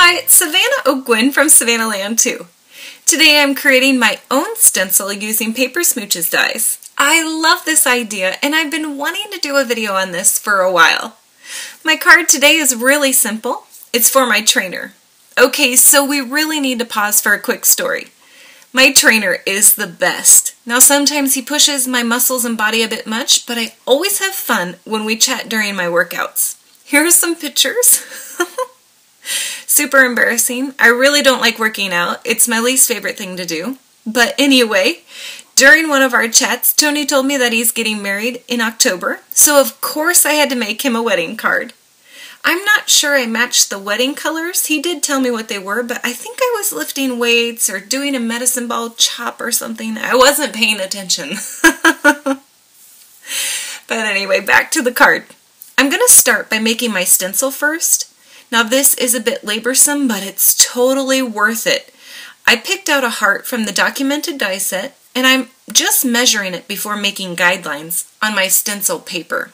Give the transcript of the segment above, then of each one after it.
Hi, it's Savannah O'Gwyn from Savannah Land 2. Today I'm creating my own stencil using Paper Smooches dies. I love this idea and I've been wanting to do a video on this for a while. My card today is really simple. It's for my trainer. Okay, so we really need to pause for a quick story. My trainer is the best. Now sometimes he pushes my muscles and body a bit much, but I always have fun when we chat during my workouts. Here are some pictures. Super embarrassing. I really don't like working out. It's my least favorite thing to do. But anyway, during one of our chats, Tony told me that he's getting married in October, so of course I had to make him a wedding card. I'm not sure I matched the wedding colors. He did tell me what they were, but I think I was lifting weights or doing a medicine ball chop or something. I wasn't paying attention. But anyway, back to the card. I'm going to start by making my stencil first. Now this is a bit laborsome, but it's totally worth it. I picked out a heart from the documented die set, and I'm just measuring it before making guidelines on my stencil paper.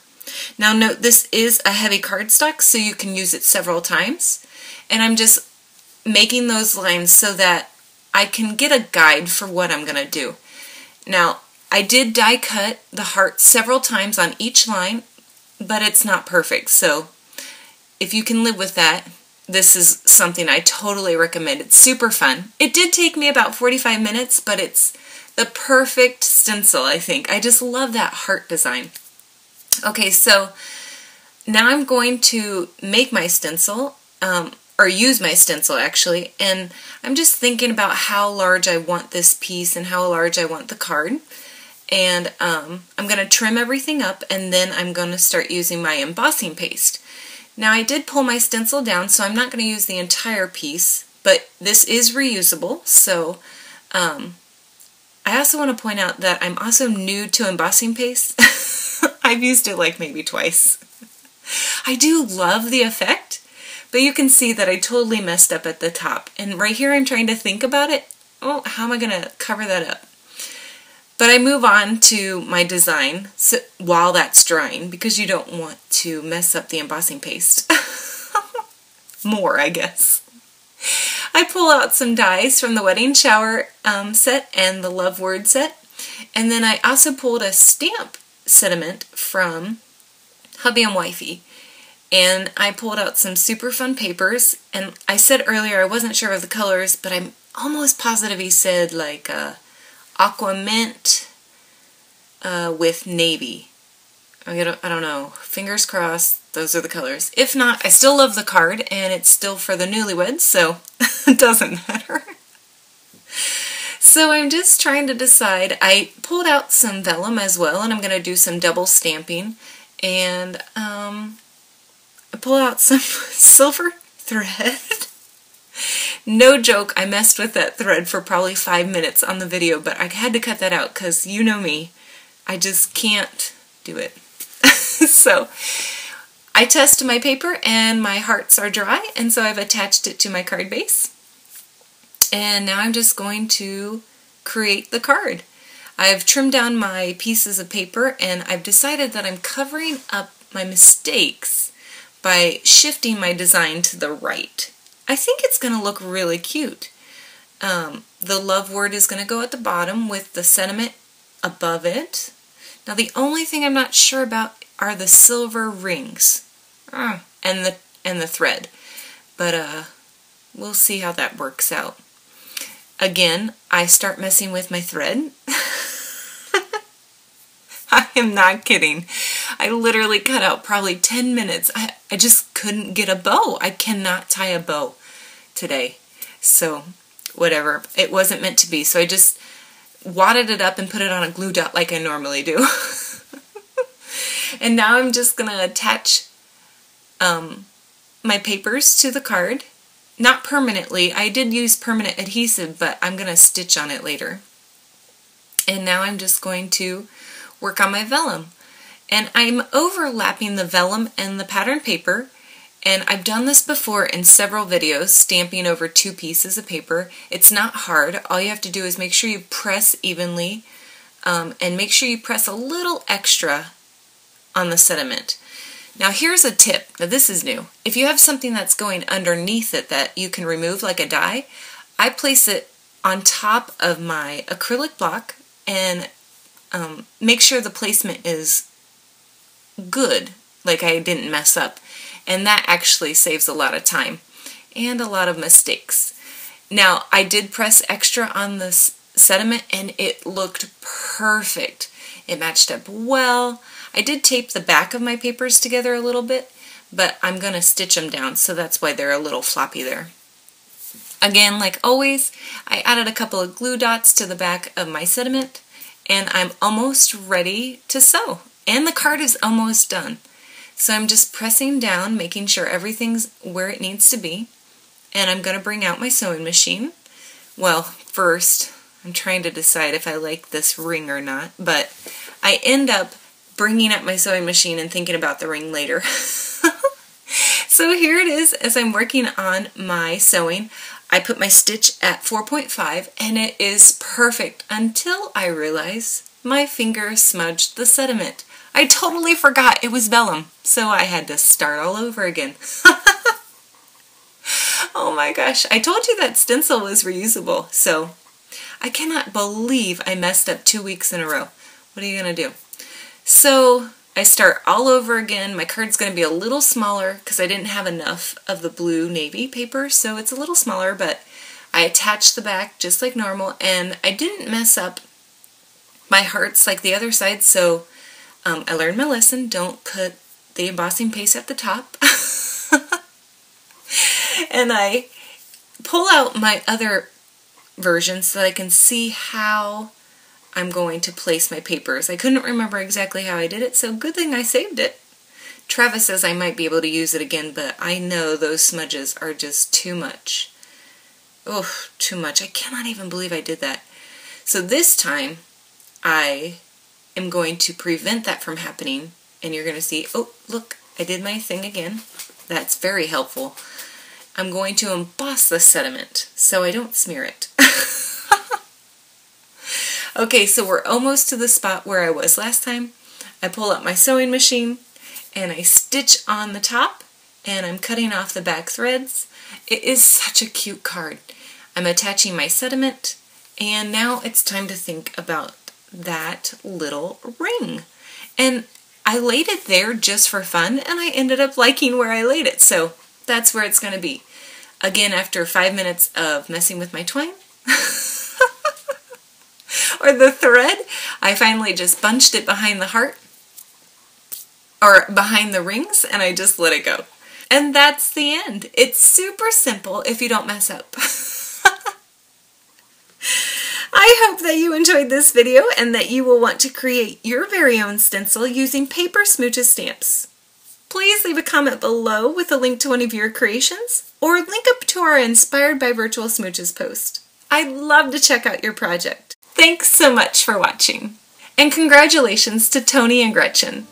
Now note this is a heavy cardstock, so you can use it several times, and I'm just making those lines so that I can get a guide for what I'm going to do. Now I did die cut the heart several times on each line, but it's not perfect, so if you can live with that, this is something I totally recommend. It's super fun. It did take me about 45 minutes, but it's the perfect stencil, I think. I just love that heart design. Okay, so now I'm going to make my stencil, or use my stencil actually, and I'm just thinking about how large I want this piece and how large I want the card. And I'm going to trim everything up, and then I'm going to start using my embossing paste. Now I did pull my stencil down, so I'm not going to use the entire piece, but this is reusable, so I also want to point out that I'm also new to embossing paste. I've used it like maybe twice. I do love the effect, but you can see that I totally messed up at the top, and right here I'm trying to think about it. Oh, how am I going to cover that up? But I move on to my design while that's drying, because you don't want to mess up the embossing paste. More, I guess. I pull out some dies from the wedding shower set and the love word set. And then I also pulled a stamp sentiment from Hubby and Wifey. And I pulled out some super fun papers. And I said earlier I wasn't sure of the colors, but I'm almost positive he said like aqua mint with navy. I don't know. Fingers crossed, those are the colors. If not, I still love the card, and it's still for the newlyweds, so it doesn't matter. So I'm just trying to decide. I pulled out some vellum as well, and I'm going to do some double stamping. And I pulled out some silver thread. No joke, I messed with that thread for probably 5 minutes on the video, but I had to cut that out because you know me, I just can't do it. So I tested my paper and my hearts are dry, and so I've attached it to my card base. And now I'm just going to create the card. I've trimmed down my pieces of paper, and I've decided that I'm covering up my mistakes by shifting my design to the right. I think it's going to look really cute. The love word is going to go at the bottom with the sentiment above it. Now the only thing I'm not sure about are the silver rings and the thread. But we'll see how that works out. Again, I start messing with my thread. I am not kidding. I literally cut out probably 10 minutes. I just couldn't get a bow. I cannot tie a bow today. So, whatever. It wasn't meant to be. So I just wadded it up and put it on a glue dot like I normally do. And now I'm just going to attach my papers to the card. Not permanently. I did use permanent adhesive, but I'm going to stitch on it later. And now I'm just going to work on my vellum. And I'm overlapping the vellum and the pattern paper, and I've done this before in several videos, stamping over 2 pieces of paper. It's not hard. All you have to do is make sure you press evenly, and make sure you press a little extra on the sentiment. Now here's a tip. Now this is new. If you have something that's going underneath it that you can remove like a die, I place it on top of my acrylic block and make sure the placement is good, like I didn't mess up. And that actually saves a lot of time and a lot of mistakes. Now I did press extra on this sediment and it looked perfect. It matched up well. I did tape the back of my papers together a little bit, but I'm going to stitch them down, so that's why they're a little floppy there. Again, like always, I added a couple of glue dots to the back of my sediment, and I'm almost ready to sew. And the card is almost done. So I'm just pressing down, making sure everything's where it needs to be. And I'm going to bring out my sewing machine. Well, first, I'm trying to decide if I like this ring or not, but I end up bringing up my sewing machine and thinking about the ring later. So here it is as I'm working on my sewing. I put my stitch at 4.5 and it is perfect until I realize my finger smudged the sediment. I totally forgot it was vellum, so I had to start all over again. Oh my gosh, I told you that stencil was reusable, so I cannot believe I messed up 2 weeks in a row. What are you going to do? So I start all over again. My card's going to be a little smaller because I didn't have enough of the blue navy paper, so it's a little smaller, but I attached the back just like normal, and I didn't mess up my hearts like the other side, so I learned my lesson. Don't put the embossing paste at the top. And I pull out my other version so that I can see how I'm going to place my papers. I couldn't remember exactly how I did it, so good thing I saved it. Travis says I might be able to use it again, but I know those smudges are just too much. Oh, too much. I cannot even believe I did that. So this time, I am going to prevent that from happening, and you're going to see, oh, look, I did my thing again. That's very helpful. I'm going to emboss the sediment so I don't smear it. Okay, so we're almost to the spot where I was last time. I pull up my sewing machine and I stitch on the top and I'm cutting off the back threads. It is such a cute card. I'm attaching my sediment and now it's time to think about that little ring. And I laid it there just for fun and I ended up liking where I laid it, so that's where it's going to be. Again, after 5 minutes of messing with my twine, or the thread, I finally just bunched it behind the heart, or behind the rings, and I just let it go. And that's the end. It's super simple if you don't mess up. I hope that you enjoyed this video and that you will want to create your very own stencil using Paper Smooches stamps. Please leave a comment below with a link to one of your creations, or link up to our Inspired by Virtual Smooches post. I'd love to check out your project. Thanks so much for watching, and congratulations to Tony and Gretchen.